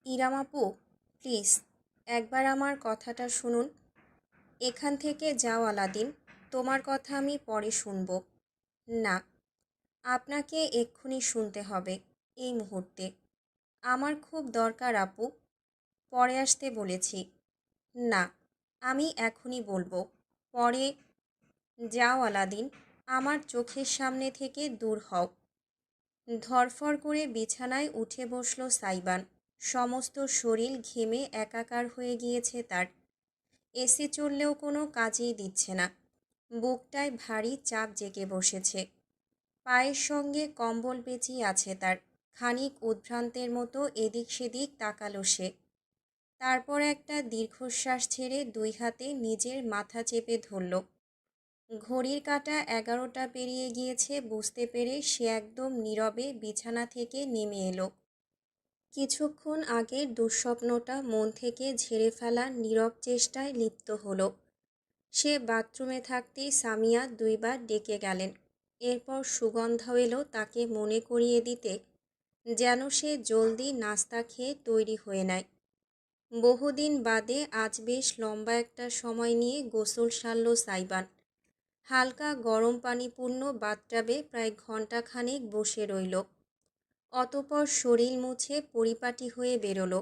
ইরাম আপু, প্লিজ একবার আমার কথাটা শুনুন। এখান থেকে যাও আলাদিন, তোমার কথা আমি পরে শুনব। না, আপনাকে এক্ষুনি শুনতে হবে, এই মুহূর্তে। আমার খুব দরকার আপু, পরে আসতে বলেছি। না, আমি এখনই বলবো, পরে। যাও আলাদিন, আমার চোখের সামনে থেকে দূর হও। ধরফর করে বিছানায় উঠে বসল সাইবান। সমস্ত শরীর ঘেমে একাকার হয়ে গিয়েছে তার। এসি চললেও কোনো কাজেই দিচ্ছে না। বুকটায় ভারী চাপ জেগে বসেছে। পায়ের সঙ্গে কম্বল পেঁচিয়ে আছে তার। খানিক উদ্ভ্রান্তের মতো এদিক সেদিক তাকালো সে। তারপর একটা দীর্ঘশ্বাস ছেড়ে দুই হাতে নিজের মাথা চেপে ধরল। ঘড়ির কাঁটা 11টা পেরিয়ে গিয়েছে বুঝতে পেরে সে একদম নীরবে বিছানা থেকে নেমে এলো। কিছুক্ষণ আগের দুঃস্বপ্নটা মন থেকে ঝেড়ে ফেলার নীরব চেষ্টায় লিপ্ত হলো। সে বাথরুমে থাকতেই সামিয়া দুইবার ডেকে গেলেন। এরপর সুগন্ধাও এলো তাকে মনে করিয়ে দিতে যেন সে জলদি নাস্তা খেয়ে তৈরি হয়ে নেয়। বহুদিন বাদে আজ বেশ লম্বা একটা সময় নিয়ে গোসল সারল সাইবান। হালকা গরম পানিপূর্ণ বাথটাবে প্রায় ঘণ্টাখানেক বসে রইল। অতপর শরীর মুছে পরিপাটি হয়ে বেরোলো।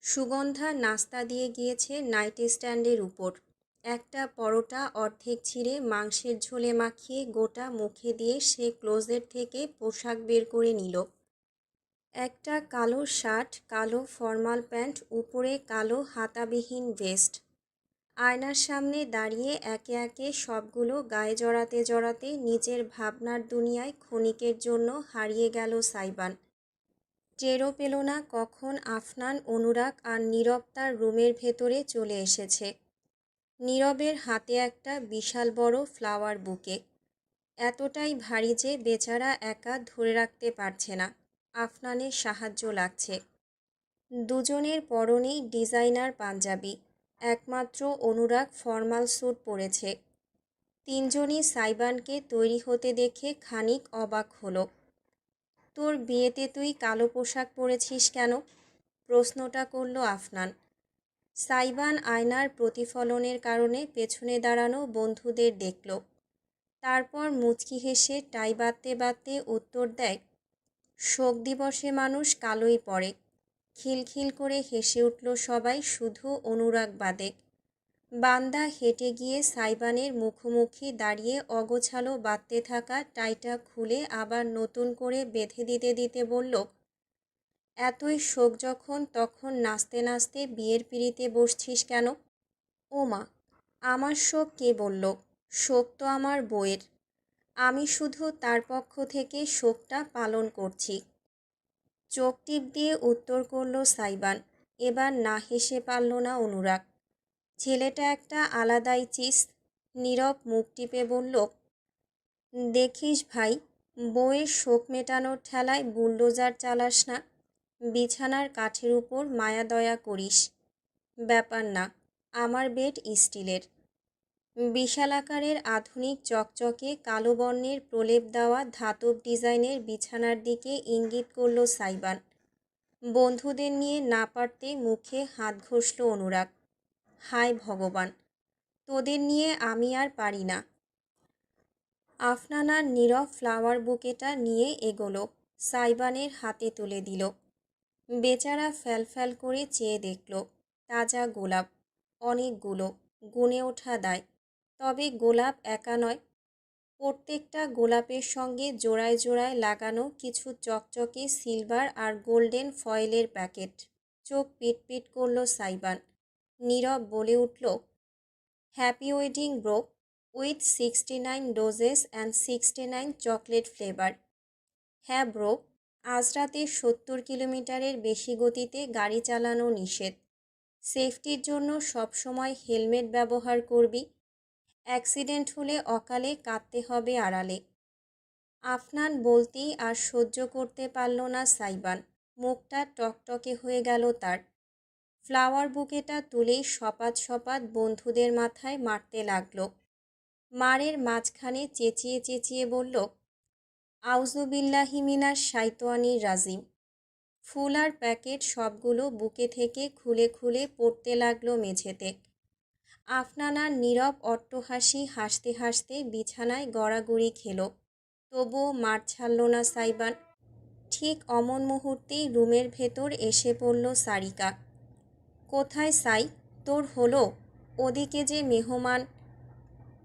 সুগন্ধা নাস্তা দিয়ে গিয়েছে নাইট স্ট্যান্ডের উপর। একটা পরোটা অর্ধেক ছিঁড়ে মাংসের ঝোলে মাখিয়ে গোটা মুখে দিয়ে সে ক্লোজেট থেকে পোশাক বের করে নিল। একটা কালো শার্ট, কালো ফর্মাল প্যান্ট, উপরে কালো হাতাবিহীন ভেস্ট। আয়নার সামনে দাঁড়িয়ে একে একে সবগুলো গায়ে জড়াতে জড়াতে নিজের ভাবনার দুনিয়ায় ক্ষণিকের জন্য হারিয়ে গেল সাইবান। টেরও পেল না কখন আফনান, অনুরাগ আর নীরব তার রুমের ভেতরে চলে এসেছে। নীরবের হাতে একটা বিশাল বড় ফ্লাওয়ার বুকে। এতটাই ভারী যে বেচারা একা ধরে রাখতে পারছে না। আফনানের সাহায্য লাগছে। দুজনের পরনেই ডিজাইনার পাঞ্জাবি। একমাত্র অনুরাগ ফর্মাল স্যুট পরেছে। তিনজনই সাইবানকে তৈরি হতে দেখে খানিক অবাক হলো। তোর বিয়েতে তুই কালো পোশাক পরেছিস কেন? প্রশ্নটা করল আফনান। সাইবান আয়নার প্রতিফলনের কারণে পেছনে দাঁড়ানো বন্ধুদের দেখল। তারপর মুচকি হেসে টাই বাঁধতে বাঁধতে উত্তর দেয়, শোক দিবসে মানুষ কালোই পরে। খিলখিল করে হেসে উঠল সবাই, শুধু অনুরাগ বাদে। বান্দা হেঁটে গিয়ে সাইবানের মুখোমুখি দাঁড়িয়ে অগোছালো বাঁধতে থাকা টাইটা খুলে আবার নতুন করে বেঁধে দিতে দিতে বলল, এতই শোক যখন তখন নাচতে নাচতে বিয়ের পিঁড়িতে বসছিস কেন? ও মা, আমার শোক কে বলল? শোক তো আমার বউয়ের। আমি শুধু তার পক্ষ থেকে শোকটা পালন করছি। চোখ টিপ দিয়ে উত্তর করল সাইবান। এবার না হেসে পারল না অনুরাগ। ছেলেটা একটা আলাদাই চিজ। নীরব মুখ টিপে বলল, দেখিস ভাই, বউয়ের শোক মেটানোর ঠেলায় বুলডোজার চালাস না। বিছানার কাঠের উপর মায়া দয়া করিস। ব্যাপার না, আমার বেড স্টিলের। বিশাল আকারের আধুনিক চকচকে কালো বর্ণের প্রলেপ দেওয়া ধাতব ডিজাইনের বিছানার দিকে ইঙ্গিত করল সাইবান। বন্ধুদের নিয়ে না পারতে মুখে হাত ঘষল অনুরাগ। হায় ভগবান, তোদের নিয়ে আমি আর পারি না। আফনান আর নীরব ফ্লাওয়ার বুকেটা নিয়ে এগোলো, সাইবানের হাতে তুলে দিল। বেচারা ফ্যালফ্যাল করে চেয়ে দেখল। তাজা গোলাপ, অনেকগুলো, গুনে ওঠা দায়। তবে গোলাপ একা নয়, প্রত্যেকটা গোলাপের সঙ্গে জোড়ায় জোড়ায় লাগানো কিছু চকচকে সিলভার আর গোল্ডেন ফয়েলের প্যাকেট। চোখ পিটপিট করল সাইবান। নীরব বলে উঠল, happy wedding bro, with 69 doses and 69 chocolate flavour. হ্যাঁ ব্রো, আজ রাতে 70 কিলোমিটারের বেশি গতিতে গাড়ি চালানো নিষেধ। সেফটির জন্য সবসময় হেলমেট ব্যবহার করবি। অ্যাক্সিডেন্ট হলে অকালে কাঁদতে হবে আড়ালে। আফনান বলতেই আর সহ্য করতে পারল না সাইবান। মুখটা টকটকে হয়ে গেল তার। ফ্লাওয়ার বুকেটা তুলেই সপাত সপাত বন্ধুদের মাথায় মারতে লাগলো। মারের মাঝখানে চেঁচিয়ে চেঁচিয়ে বলল, আউযু বিল্লাহি মিনাশ শাইতানির রাজিম। ফুল আর প্যাকেট সবগুলো বুকে থেকে খুলে খুলে পড়তে লাগলো মেঝেতে। আফনানার নীরব অট্টহাসি হাসতে হাসতে বিছানায় গড়াগড়ি খেল। তবুও মাঠ ছাড়ল না সাইবান। ঠিক অমন মুহূর্তেই রুমের ভেতর এসে পড়ল সারিকা। কোথায় সাই, তোর হলো? ওদিকে যে মেহমান।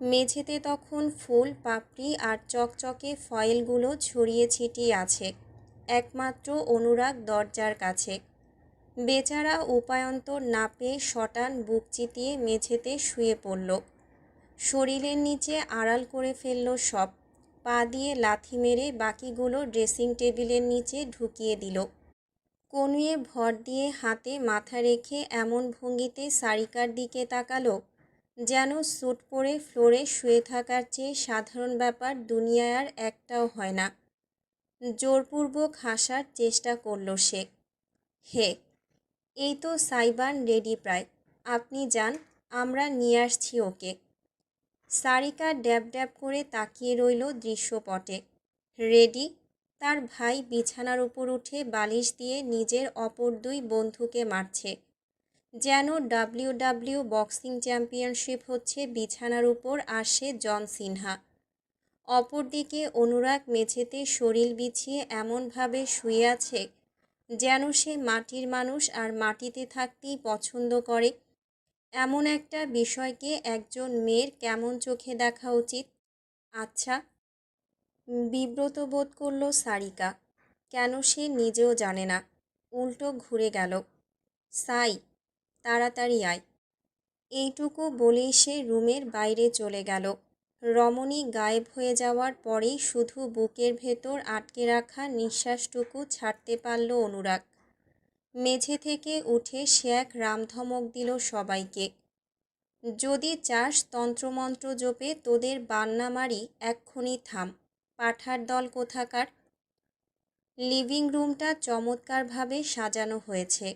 মেঝেতে তখন ফুল, পাপড়ি আর চকচকে ফয়েলগুলো ছড়িয়ে ছিটিয়ে আছে। একমাত্র অনুরাগ দরজার কাছে। বেচারা উপায়ন্তর না পেয়ে শটান বুক চিতিয়ে মেঝেতে শুয়ে পড়ল। শরীরের নিচে আড়াল করে ফেলল সব। পা দিয়ে লাথি মেরে বাকিগুলো ড্রেসিং টেবিলের নিচে ঢুকিয়ে দিল। কনুয়ে ভর দিয়ে হাতে মাথা রেখে এমন ভঙ্গিতে সারিকার দিকে তাকালো যেন স্যুট পরে ফ্লোরে শুয়ে থাকার চেয়ে সাধারণ ব্যাপার দুনিয়ায় আর একটাও হয় না। জোরপূর্বক হাসার চেষ্টা করল সে। হে, এই তো সাইবান রেডি প্রায়। আপনি যান, আমরা নিয়ে আসছি ওকে। সারিকা ড্যাব ড্যাব করে তাকিয়ে রইল দৃশ্যপটে। রেডি? তার ভাই বিছানার উপর উঠে বালিশ দিয়ে নিজের অপর দুই বন্ধুকে মারছে। যেন ডাব্লিউডাব্লিউ বক্সিং চ্যাম্পিয়নশিপ হচ্ছে বিছানার উপর, আসে জন সিনহা। অপরদিকে অনুরাগ মেঝেতে শরীর বিছিয়ে এমনভাবে শুয়ে আছে যেন সে মাটির মানুষ আর মাটিতে থাকতেই পছন্দ করে। এমন একটা বিষয়কে একজন মেয়ের কেমন চোখে দেখা উচিত? আচ্ছা, বিব্রত বোধ করল সারিকা। কেন সে নিজেও জানে না। উল্টো ঘুরে গেল। সাই, তাড়াতাড়ি আয়। এইটুকু বলেই সে রুমের বাইরে চলে গেল। রমণী গায়েব হয়ে যাওয়ার পরেই শুধু বুকের ভেতর আটকে রাখা নিঃশ্বাসটুকু ছাড়তে পারল অনুরাগ। মেঝে থেকে উঠে সে এক রামধমক দিল সবাইকে। যদি চাস তন্ত্রমন্ত্র জপে তোদের বান্না মারি, এক্ষুনি থাম, পাঠার দল কোথাকার। লিভিং রুমটা চমৎকারভাবে সাজানো হয়েছে।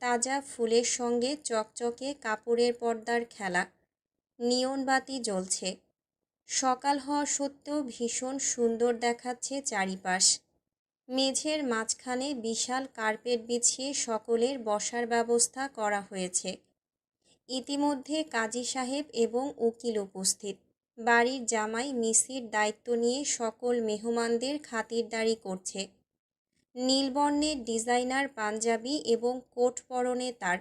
তাজা ফুলের সঙ্গে চকচকে কাপড়ের পর্দার খেলা। নিয়ন বাতি জ্বলছে। সকাল হওয়া সত্ত্বেও ভীষণ সুন্দর দেখাচ্ছে চারিপাশ। মেঝের মাঝখানে বিশাল কার্পেট বিছিয়ে সকলের বসার ব্যবস্থা করা হয়েছে। ইতিমধ্যে কাজী সাহেব এবং উকিল উপস্থিত। বাড়ির জামাই মিসির দায়িত্ব নিয়ে সকল মেহমানদের খাতিরদারি করছে। নীলবর্ণের ডিজাইনার পাঞ্জাবি এবং কোট পরনে তার।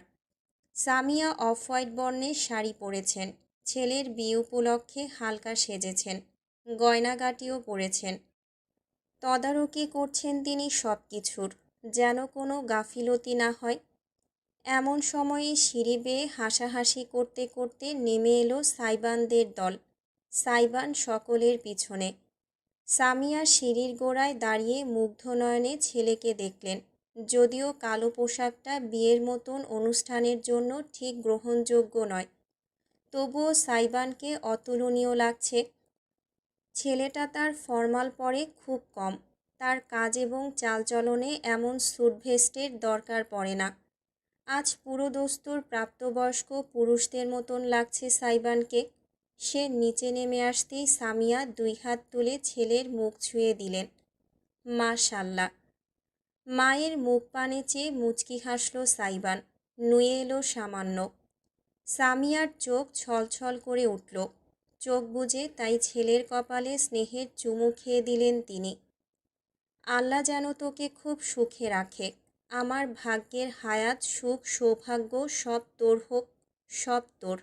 সামিয়া অফ হোয়াইট বর্ণের শাড়ি পরেছেন। ছেলের বিয়ে উপলক্ষে হালকা সেজেছেন। গয়নাগাটিও পরেছেন। তদারকি করছেন তিনি সব কিছুর, যেন কোনো গাফিলতি না হয়। এমন সময়ে সিঁড়ি বেয়ে হাসাহাসি করতে করতে নেমে এলো সাইবানদের দল। সাইবান সকলের পিছনে। সামিয়া সিঁড়ির গোড়ায় দাঁড়িয়ে মুগ্ধ নয়নে ছেলেকে দেখলেন। যদিও কালো পোশাকটা বিয়ের মতন অনুষ্ঠানের জন্য ঠিক গ্রহণযোগ্য নয়, তবুও সাইবানকে অতুলনীয় লাগছে। ছেলেটা তার ফরমাল পরে খুব কম। তার কাজ এবং চালচলনে এমন স্যুট ভেস্টের দরকার পড়ে না। আজ পুরোদস্তুর প্রাপ্তবয়স্ক পুরুষদের মতন লাগছে সাইবানকে। সে নিচে নেমে আসতেই সামিয়া দুই হাত তুলে ছেলের মুখ ছুঁয়ে দিলেন। মাশাল্লাহ। মায়ের মুখ পানে চেয়ে মুচকি হাসল সাইবান। নুয়ে এলো সামান্য। সামিয়ার চোখ ছলছল করে উঠল। চোখ বুজে তাই ছেলের কপালে স্নেহের চুমু খেয়ে দিলেন তিনি। আল্লাহ যেন তোকে খুব সুখে রাখে। আমার ভাগ্যের হায়াত, সুখ, সৌভাগ্য সব তোর হোক, সব তোর।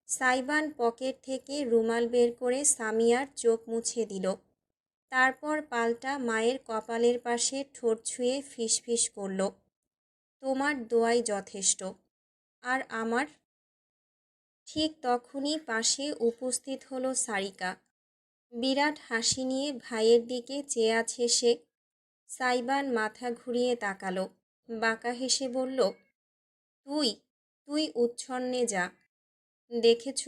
সাইবান পকেট থেকে রুমাল বের করে সামিয়ার চোখ মুছে দিল। তারপর পাল্টা মায়ের কপালের পাশে ঠোঁট ছুঁয়ে ফিসফিস করল, তোমার দোয়াই যথেষ্ট। আর আমার? ঠিক তখনই পাশে উপস্থিত হলো সারিকা। বিরাট হাসি নিয়ে ভাইয়ের দিকে চেয়ে আছে সে। সাইবান মাথা ঘুরিয়ে তাকালো। বাঁকা হেসে বলল, তুই তুই উচ্ছন্নে যা। দেখেছ,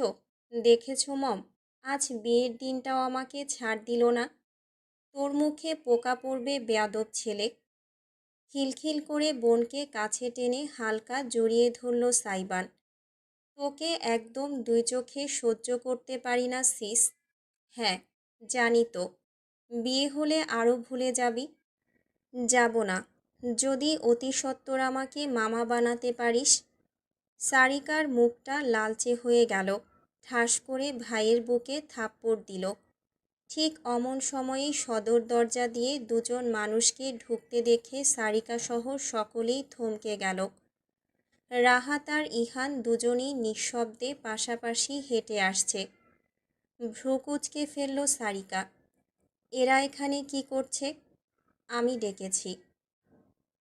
দেখেছ মম, আজ বিয়ের দিনটাও আমাকে ছাড় দিল না। তোর মুখে পোকা পড়বে বেয়াদব ছেলে। খিলখিল করে বোনকে কাছে টেনে হালকা জড়িয়ে ধরল সাইবান। তোকে একদম দুই চোখে সহ্য করতে পারি না সিস। হ্যাঁ, জানি তো। বিয়ে হলে আরও ভুলে যাবি। যাব না, যদি অতি সত্বর আমাকে মামা বানাতে পারিস। সারিকার মুখটা লালচে হয়ে গেল। ঠাস করে ভাইয়ের বুকে থাপ্পড় দিল। ঠিক অমন সময়েই সদর দরজা দিয়ে দুজন মানুষকে ঢুকতে দেখে সারিকাসহ সকলেই থমকে গেল। রাহাত আর ইহান দুজনেই নিঃশব্দে পাশাপাশি হেঁটে আসছে। ভ্রু কুঁচকে ফেলল সারিকা। এরা এখানে কি করছে? আমি ডেকেছি,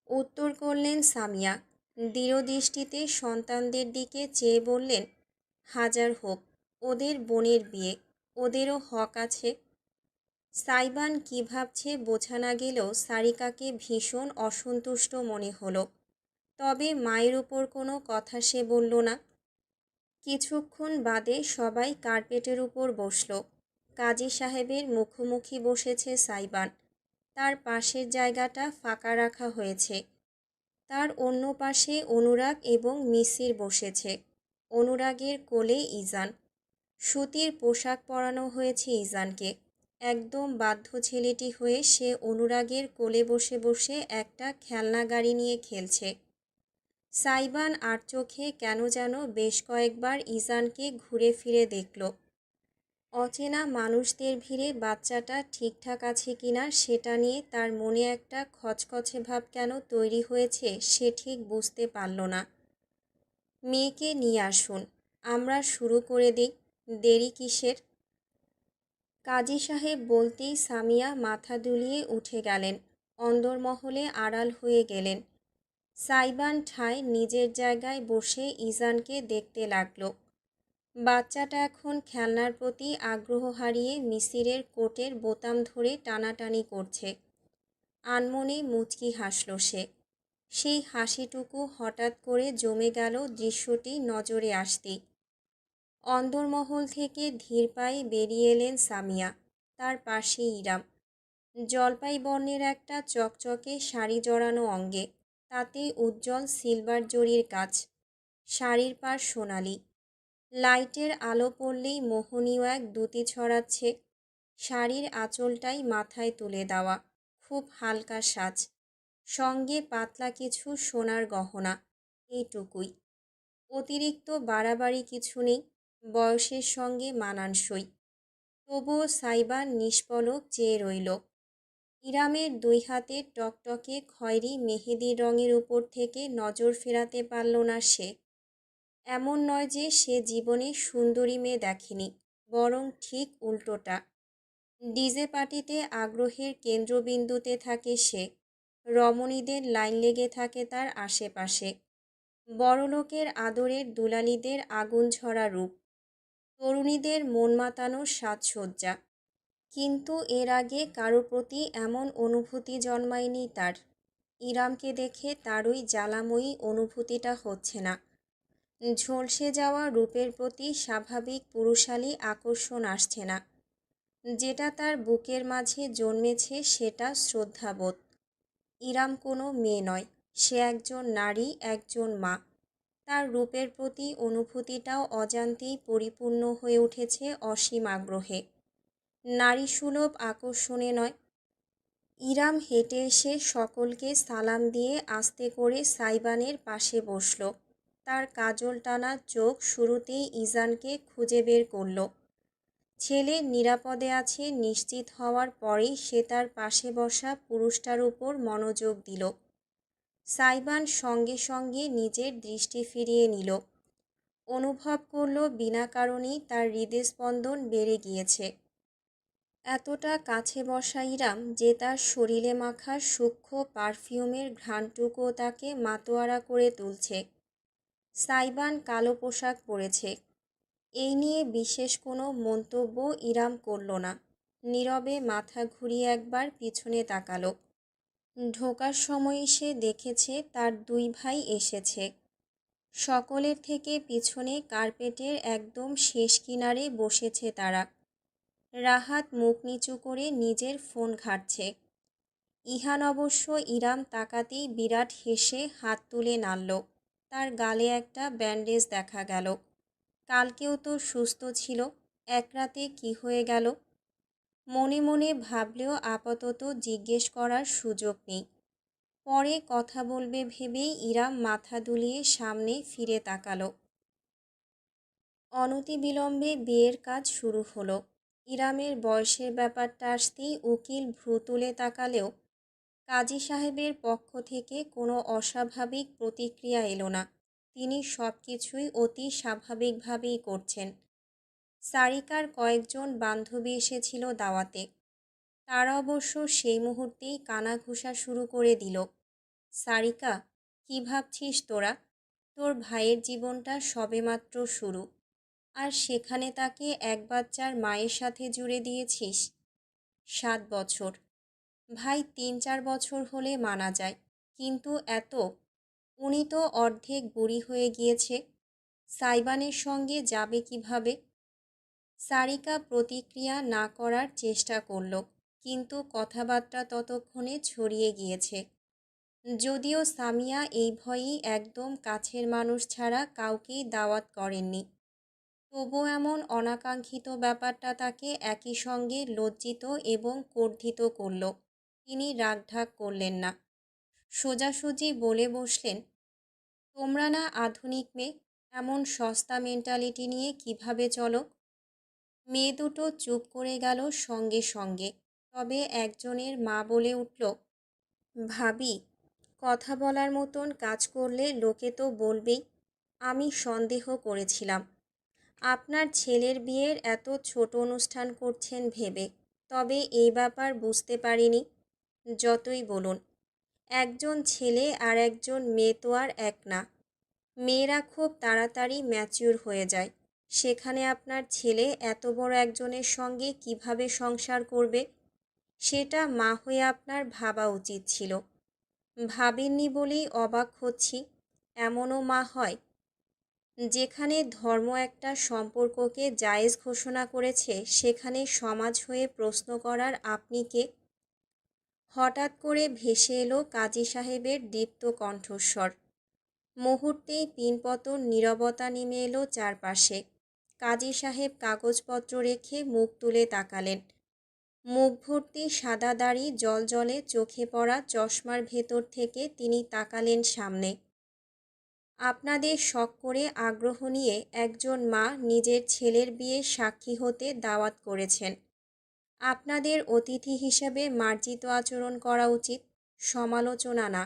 উত্তর করলেন সামিয়া। দৃঢ়দৃষ্টিতে সন্তানদের দিকে চেয়ে বললেন, হাজার হোক, ওদের বোনের বিয়ে, ওদেরও হক আছে। সাইবান কী ভাবছে বোঝা না গেলেও সারিকাকে ভীষণ অসন্তুষ্ট মনে হলো। তবে মায়ের উপর কোনো কথা সে বলল না। কিছুক্ষণ বাদে সবাই কার্পেটের উপর বসল। কাজী সাহেবের মুখোমুখি বসেছে সাইবান। তার পাশের জায়গাটা ফাঁকা রাখা হয়েছে। তার অন্য পাশে অনুরাগ এবং মিসির বসেছে। অনুরাগের কোলে ইজান। সুতির পোশাক পরানো হয়েছে ইজানকে। একদম বাধ্য ছেলেটি হয়ে সে অনুরাগের কোলে বসে বসে একটা খেলনা গাড়ি নিয়ে খেলছে। সাইবান আর চোখে কেন যেন বেশ কয়েকবার ইজানকে ঘুরে ফিরে দেখল। অচেনা মানুষদের ভিড়ে বাচ্চাটা ঠিকঠাক আছে কিনা সেটা নিয়ে তার মনে একটা খচখচে ভাব কেন তৈরি হয়েছে সে ঠিক বুঝতে পারল না। মেয়েকে নিয়ে আসুন, আমরা শুরু করে দিই, দেরি কিসের? কাজী সাহেব বলতেই সামিয়া মাথা দুলিয়ে উঠে গেলেন। অন্দরমহলে আড়াল হয়ে গেলেন। সাইবান ঠায় নিজের জায়গায় বসে ইজানকে দেখতে লাগল। বাচ্চাটা এখন খেলনার প্রতি আগ্রহ হারিয়ে মিসিরের কোটের বোতাম ধরে টানাটানি করছে। আনমনে মুচকি হাসল সে। সেই হাসিটুকু হঠাৎ করে জমে গেল দৃশ্যটি নজরে আসতেই। অন্দরমহল থেকে ধীর পায়ে বেরিয়ে এলেন সামিয়া। তার পাশে ইরাম। জলপাই বর্ণের একটা চকচকে শাড়ি জড়ানো অঙ্গে, তাতে উজ্জ্বল সিলভার জরির কাজ। শাড়ির পাড় সোনালি। লাইটের আলো পড়লেই মোহনীয় এক দ্যুতি ছড়াচ্ছে। শাড়ির আঁচলটাই মাথায় তুলে দেওয়া, খুব হালকা সাজ। সঙ্গে পাতলা কিছু সোনার গহনা, এইটুকুই। অতিরিক্ত বাড়াবাড়ি কিছু নেই, বয়সের সঙ্গে মানানসই। তবুও সাইবান নিষ্পলক চেয়ে রইল। ইরামের দুই হাতের টকটকে খয়েরি মেহেদির রঙের উপর থেকে নজর ফেরাতে পারল না সে। এমন নয় যে সে জীবনে সুন্দরী মেয়ে দেখেনি, বরং ঠিক উল্টোটা। ডিজে পার্টিতে আগ্রহের কেন্দ্রবিন্দুতে থাকে সে। রমণীদের লাইন লেগে থাকে তার আশেপাশে। বড়লোকের আদরের দুলালিদের আগুন ঝরা রূপ, তরুণীদের মন মাতানোর সাজসজ্জা। কিন্তু এর আগে কারো প্রতি এমন অনুভূতি জন্মায়নি তার। ইরামকে দেখে তার ওই জ্বালাময়ী অনুভূতিটা হচ্ছে না। ঝলসে যাওয়া রূপের প্রতি স্বাভাবিক পুরুষালী আকর্ষণ আসছে না। যেটা তার বুকের মাঝে জন্মেছে সেটা শ্রদ্ধাবোধ। ইরাম কোনো মেয়ে নয়, সে একজন নারী, একজন মা। তার রূপের প্রতি অনুভূতিটাও অজান্তেই পরিপূর্ণ হয়ে উঠেছে অসীম আগ্রহে, নারীসুলভ আকর্ষণে নয়। ইরাম হেঁটে এসে সকলকে সালাম দিয়ে আস্তে করে সাইবানের পাশে বসল। তার কাজল টানা চোখ শুরুতেই ইজানকে খুঁজে বের করল। ছেলে নিরাপদে আছে নিশ্চিত হওয়ার পরেই সে তার পাশে বসা পুরুষটার উপর মনোযোগ দিল। সাইবান সঙ্গে সঙ্গে নিজের দৃষ্টি ফিরিয়ে নিল। অনুভব করল বিনা কারণেই তার হৃদস্পন্দন বেড়ে গিয়েছে। এতটা কাছে বসা ইরাম যে তার শরীরে মাখা সূক্ষ্ম পারফিউমের ঘ্রাণটুকুও তাকে মাতোয়ারা করে তুলছে। সাইবান কালো পোশাক পরেছে, এই নিয়ে বিশেষ কোনো মন্তব্য ইরাম করল না। নীরবে মাথা ঘুরিয়ে একবার পিছনে তাকালো। ঢোকার সময় সে দেখেছে তার দুই ভাই এসেছে। সকলের থেকে পিছনে কার্পেটের একদম শেষ কিনারে বসেছে তারা। রাহাত মুখ নিচু করে নিজের ফোন ঘাঁটছে। ইহান অবশ্য ইরাম তাকাতেই বিরাট হেসে হাত তুলে নাড়ল। তার গালে একটা ব্যান্ডেজ দেখা গেল। কালকেও তো সুস্থ ছিল, এক রাতে কি হয়ে গেল? মনে মনে ভাবলেও আপাতত জিজ্ঞেস করার সুযোগ নেই। পরে কথা বলবে ভেবেই ইরাম মাথা দুলিয়ে সামনে ফিরে তাকালো। অনতিবিলম্বে বিয়ের কাজ শুরু হলো। ইরামের বয়সের ব্যাপারটা আসতেই উকিল ভ্রু তুলে তাকালেও কাজী সাহেবের পক্ষ থেকে কোনো অস্বাভাবিক প্রতিক্রিয়া এলো না। তিনি সব কিছুই অতি স্বাভাবিকভাবেই করছেন। সারিকার কয়েকজন বান্ধবী এসেছিল দাওয়াতে। তারা অবশ্য সেই মুহূর্তেই কানাঘুষা শুরু করে দিল। সারিকা, কি ভাবছিস তোরা? তোর ভাইয়ের জীবনটা সবেমাত্র শুরু, আর সেখানে তাকে এক বাচ্চার মায়ের সাথে জুড়ে দিয়েছিস। 7 বছর। ভাই 3-4 বছর হলে মানা যায়, কিন্তু এত? উনি তো অর্ধেক বুড়ি হয়ে গিয়েছে। সাইবানের সঙ্গে যাবে কিভাবে? সারিকা প্রতিক্রিয়া না করার চেষ্টা করল, কিন্তু কথাবার্তা ততক্ষণে ছড়িয়ে গিয়েছে। যদিও সামিয়া এই ভয়েই একদম কাছের মানুষ ছাড়া কাউকেই দাওয়াত করেননি, তবু এমন অনাকাঙ্ক্ষিত ব্যাপারটা তাকে একই সঙ্গে লজ্জিত এবং কর্ধিত করল। তিনি রাগঢাক করলেন না, সোজাসুজি বলে বসলেন, তোমরা না আধুনিক মেয়ে, এমন সস্তা মেন্টালিটি নিয়ে কিভাবে চলো? মেয়ে দুটো চুপ করে গেল সঙ্গে সঙ্গে। তবে একজনের মা বলে উঠল, ভাবি, কথা বলার মতন কাজ করলে লোকে তো বলবেই। আমি সন্দেহ করেছিলাম আপনার ছেলের বিয়ের এত ছোট অনুষ্ঠান করছেন ভেবে, তবে এই ব্যাপার বুঝতে পারিনি। যতই বলুন, একজন ছেলে আর একজন মেয়ে তো আর এক না। মেয়েরা খুব তাড়াতাড়ি ম্যাচিউর হয়ে যায়, সেখানে আপনার ছেলে এত বড় একজনের সঙ্গে কিভাবে সংসার করবে, সেটা মা হয়ে আপনার ভাবা উচিত ছিল। ভাবেননি বলেই অবাক হচ্ছি। এমনও মা হয় যেখানে ধর্ম একটা সম্পর্ককে জায়েজ ঘোষণা করেছে, সেখানে সমাজ হয়ে প্রশ্ন করার আপনি কে? হঠাৎ করে ভেসে এলো কাজী সাহেবের দীপ্ত কণ্ঠস্বর। মুহূর্তেই পিনপতন নীরবতা নেমে এলো চারপাশে। কাজী সাহেব কাগজপত্র রেখে মুখ তুলে তাকালেন। মুখ ভর্তি সাদা দাড়ি জ্বলজ্বলে চোখে পড়া চশমার ভেতর থেকে তিনি তাকালেন সামনে। আপনাদের শখ করে আগ্রহ নিয়ে একজন মা নিজের ছেলের বিয়ে সাক্ষী হতে দাওয়াত করেছেন। আপনাদের অতিথি হিসেবে মার্জিত আচরণ করা উচিত, সমালোচনা না।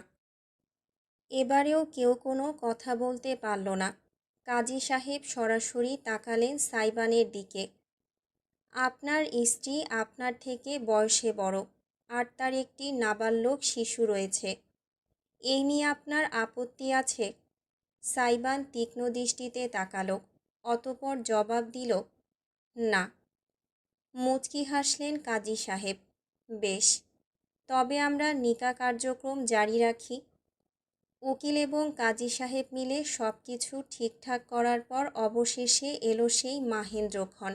এবারেও কেউ কোনো কথা বলতে পারল না। কাজী সাহেব সরাসরি তাকালেন সাইবানের দিকে। আপনার স্ত্রী আপনার থেকে বয়সে বড়, আর তার একটি নাবালক শিশু রয়েছে। এই নিয়ে আপনার আপত্তি আছে? সাইবান তীক্ষ্ণ দৃষ্টিতে তাকালো, অতঃপর জবাব দিল, না। মুচকি হাসলেন কাজী সাহেব। বেশ, তবে আমরা নিকা কার্যক্রম জারি রাখি। উকিল এবং কাজী সাহেব মিলে সব কিছু ঠিকঠাক করার পর অবশেষে এলো সেই মাহেন্দ্রক্ষণ।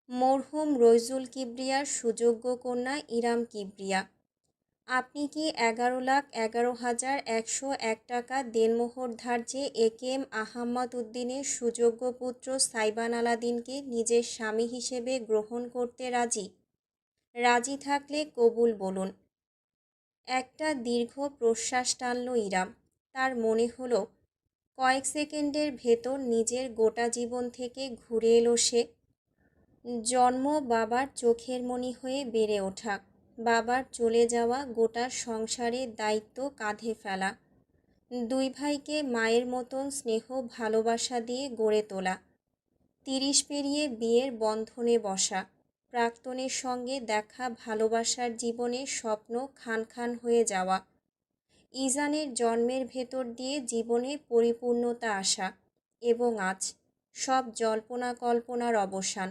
মরহুম রইজুল কিবরিয়ার সুযোগ্য কন্যা ইরাম কিবরিয়া। আপনি কি 11,11,101 টাকা দেনমোহর ধার্যে একেএম আহাম্মদ উদ্দিনের সুযোগ্য পুত্র সাইবান আলাদিনকে নিজের স্বামী হিসেবে গ্রহণ করতে রাজি? রাজি থাকলে কবুল বলুন। একটা দীর্ঘ প্রশ্বাস টানল ইরাম। তার মনে হলো কয়েক সেকেন্ডের ভেতর নিজের গোটা জীবন থেকে ঘুরে এলো সে। জন্ম বাবার চোখের মণি হয়ে বেড়ে ওঠা, বাবার চলে যাওয়া গোটা সংসারের দায়িত্ব কাঁধে ফেলা, দুই ভাইকে মায়ের মতন স্নেহ ভালোবাসা দিয়ে গড়ে তোলা, 30 পেরিয়ে বিয়ের বন্ধনে বসা, প্রাক্তনের সঙ্গে দেখা ভালোবাসার জীবনের স্বপ্ন খান খান হয়ে যাওয়া, ইজানের জন্মের ভেতর দিয়ে জীবনে পরিপূর্ণতা আসা, এবং আজ সব জল্পনা কল্পনার অবসান।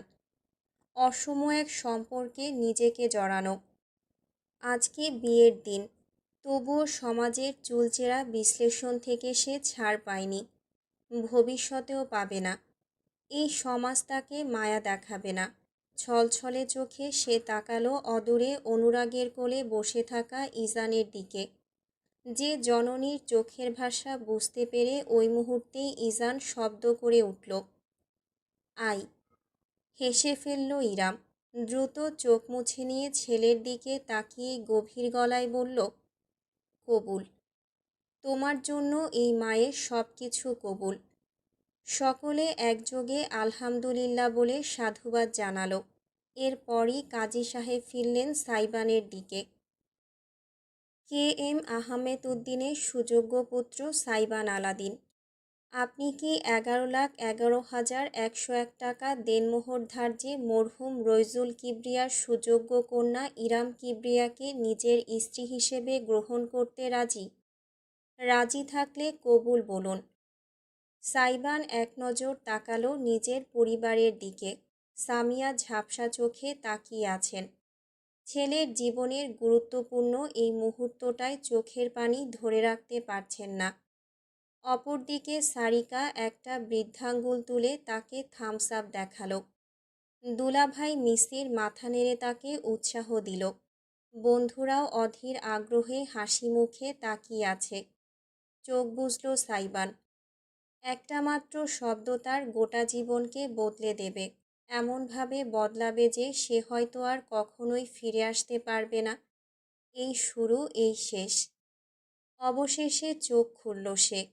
অসম এক সম্পর্কে নিজেকে জড়ানো। আজকে বিয়ের দিন, তবুও সমাজের চুলচেরা বিশ্লেষণ থেকে সে ছাড় পায়নি, ভবিষ্যতেও পাবে না। এই সমাজ তাকে মায়া দেখাবে না। ছলছলে চোখে সে তাকালো অদূরে অনুরাগের কোলে বসে থাকা ইজানের দিকে। যে জননীর চোখের ভাষা বুঝতে পেরে ওই মুহূর্তেই ইজান শব্দ করে উঠল, আই। হেসে ফেলল ইরাম। দ্রুত চোখ মুছে নিয়ে ছেলের দিকে তাকিয়ে গভীর গলায় বলল, কবুল। তোমার জন্য এই মায়ের সব কিছু কবুল। সকলে একযোগে আলহামদুলিল্লাহ বলে সাধুবাদ জানালো। এরপরই কাজী সাহেব ফিরলেন সাইবানের দিকে। KM আহমেদ উদ্দিনের সুযোগ্য পুত্র সাইবান আলাদিন। আপনি কি 11,11,101 টাকা দেনমোহর ধার্যে মরহুম রইজুল কিবরিয়ার সুযোগ্য কন্যা ইরাম কিবরিয়াকে নিজের স্ত্রী হিসেবে গ্রহণ করতে রাজি? রাজি থাকলে কবুল বলুন। সাইবান এক নজর তাকালো নিজের পরিবারের দিকে। সামিয়া ঝাপসা চোখে তাকিয়ে আছেন। ছেলের জীবনের গুরুত্বপূর্ণ এই মুহূর্তটায় চোখের পানি ধরে রাখতে পারছেন না। অপরদিকে সারিকা একটা বৃদ্ধাঙ্গুল তুলে তাকে থামস আপ দেখালো। দুলাভাই মিসির মাথা নেড়ে তাকে উৎসাহ দিল। বন্ধুরাও অধীর আগ্রহে হাসি মুখে তাকিয়ে আছে। চোখ বুজল সাইবান। একটা মাত্র শব্দ তার গোটা জীবনকে বদলে দেবে, এমনভাবে বদলাবে যে সে হয়তো আর কখনোই ফিরে আসতে পারবে না। এই শুরু, এই শেষ। অবশেষে চোখ খুলল সে।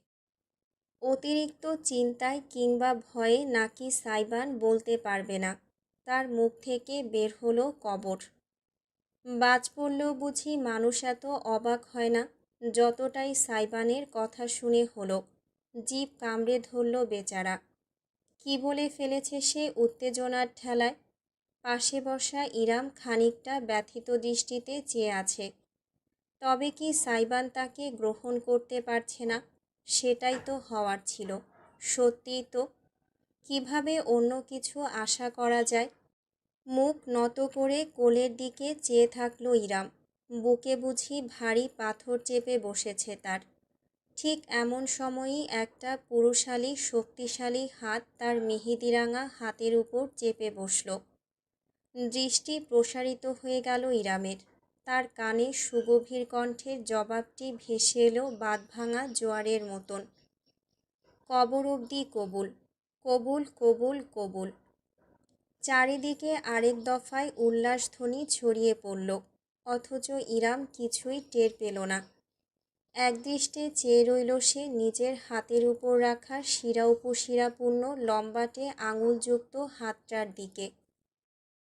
অতিরিক্ত চিন্তায় কিংবা ভয়ে নাকি সাইবান বলতে পারবে না। তার মুখ থেকে বের হলো কবর। বাজ পড়লেও বুঝি মানুষ এত অবাক হয় না, যতটাই সাইবানের কথা শুনে হলো। জিভ কামড়ে ধরল বেচারা। কি বলে ফেলেছে সে উত্তেজনার ঠেলায়? পাশে বসা ইরাম খানিকটা ব্যথিত দৃষ্টিতে চেয়ে আছে। তবে কি সাইবান তাকে গ্রহণ করতে পারছে না? সেটাই তো হওয়ার ছিল। সত্যিই তো। কিভাবে অন্য কিছু আশা করা যায়? মুখ নত করে কোলের দিকে চেয়ে থাকলো ইরাম। বুকে বুঝি ভারী পাথর চেপে বসেছে তার। ঠিক এমন সময়ই একটা পুরুষালী শক্তিশালী হাত তার মেহেদিরাঙা হাতের উপর চেপে বসল। দৃষ্টি প্রসারিত হয়ে গেল ইরামের। তার কানে সুগভীর কণ্ঠের জবাবটি ভেসে এলো বাঁধভাঙা জোয়ারের মতন। কবর অবধি কবুল, কবুল, কবুল, কবুল। চারিদিকে আরেক দফায় উল্লাসধ্বনি ছড়িয়ে পড়ল, অথচ ইরাম কিছুই টের পেল না। একদৃষ্টে চেয়ে রইল সে নিজের হাতের উপর রাখা শিরা উপশিরাপূর্ণ লম্বাটে আঙুলযুক্ত হাতটার দিকে।